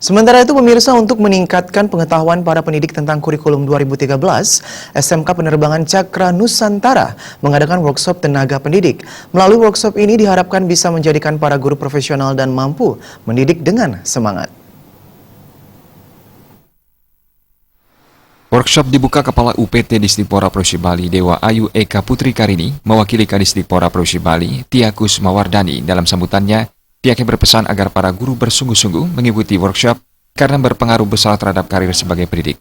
Sementara itu, pemirsa, untuk meningkatkan pengetahuan para pendidik tentang kurikulum 2013, SMK Penerbangan Cakra Nusantara mengadakan workshop tenaga pendidik. Melalui workshop ini diharapkan bisa menjadikan para guru profesional dan mampu mendidik dengan semangat. Workshop dibuka Kepala UPT Disdikpora Provinsi Bali Dewa Ayu Eka Putri Karini mewakili Kadisdikpora Provinsi Bali Tia Kusmawardani. Dalam sambutannya, pihaknya berpesan agar para guru bersungguh-sungguh mengikuti workshop karena berpengaruh besar terhadap karir sebagai pendidik.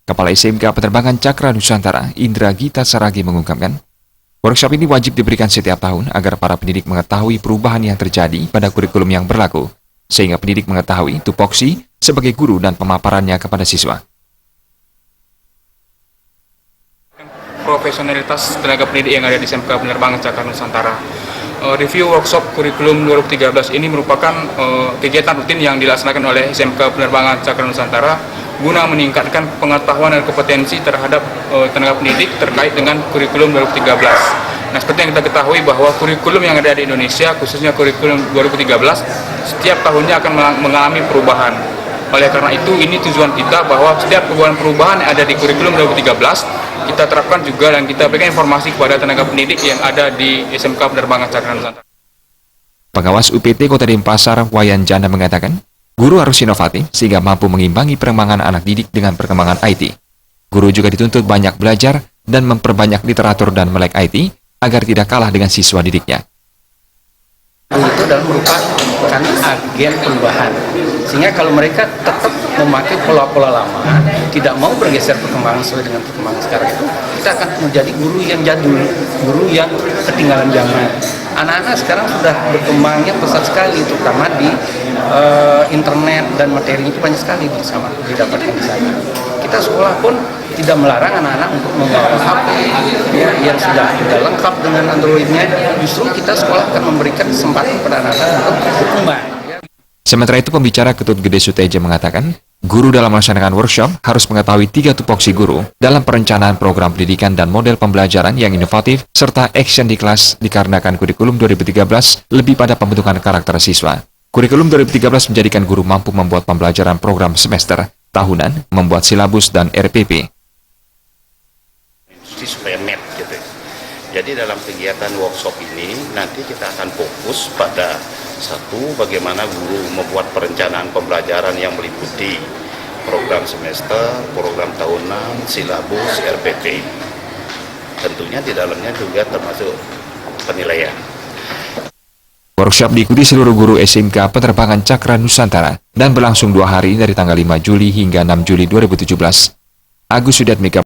Kepala SMK Penerbangan Cakra Nusantara Indra Gita Saragi mengungkapkan, workshop ini wajib diberikan setiap tahun agar para pendidik mengetahui perubahan yang terjadi pada kurikulum yang berlaku, sehingga pendidik mengetahui tupoksi sebagai guru dan pemaparannya kepada siswa. Profesionalitas tenaga pendidik yang ada di SMK Penerbangan Cakra Nusantara. Review workshop kurikulum 2013 ini merupakan kegiatan rutin yang dilaksanakan oleh SMK Penerbangan Cakra Nusantara guna meningkatkan pengetahuan dan kompetensi terhadap tenaga pendidik terkait dengan kurikulum 2013. Nah, seperti yang kita ketahui bahwa kurikulum yang ada di Indonesia, khususnya kurikulum 2013, setiap tahunnya akan mengalami perubahan. Oleh karena itu, ini tujuan kita bahwa setiap perubahan yang ada di kurikulum 2013 kita terapkan juga dan kita berikan informasi kepada tenaga pendidik yang ada di SMK Penerbangan Cakra Nusantara. Pengawas UPT Kota Denpasar Wayan Jana mengatakan, guru harus inovatif sehingga mampu mengimbangi perkembangan anak didik dengan perkembangan IT. Guru juga dituntut banyak belajar dan memperbanyak literatur dan melek IT agar tidak kalah dengan siswa didiknya. Itu adalah merupakan agen perubahan, sehingga kalau mereka tetap memakai pola-pola lama, tidak mau bergeser perkembangan sesuai dengan perkembangan sekarang itu, kita akan menjadi guru yang jadul, guru yang ketinggalan zaman. Anak-anak sekarang sudah berkembangnya pesat sekali, terutama di internet, dan materinya itu banyak sekali bersama didapatkan di sana. Kita sekolah pun tidak melarang anak-anak untuk membawa HP yang sudah lengkap dengan Android-nya. Justru kita sekolah akan memberikan kesempatan kepada anak-anak untuk berkembang. Sementara itu, pembicara Ketut Gede Suteja mengatakan, guru dalam melaksanakan workshop harus mengetahui 3 tupoksi guru dalam perencanaan program pendidikan dan model pembelajaran yang inovatif serta action di kelas dikarenakan kurikulum 2013 lebih pada pembentukan karakter siswa. Kurikulum 2013 menjadikan guru mampu membuat pembelajaran program semester, tahunan, membuat silabus dan RPP. Supaya match gitu. Jadi dalam kegiatan workshop ini nanti kita akan fokus pada satu, bagaimana guru membuat perencanaan pembelajaran yang meliputi program semester, program tahunan, silabus, RPP. Tentunya di dalamnya juga termasuk penilaian. Workshop diikuti seluruh guru SMK Penerbangan Cakra Nusantara dan berlangsung 2 hari dari tanggal 5 Juli hingga 6 Juli 2017. Agus Sudiatmika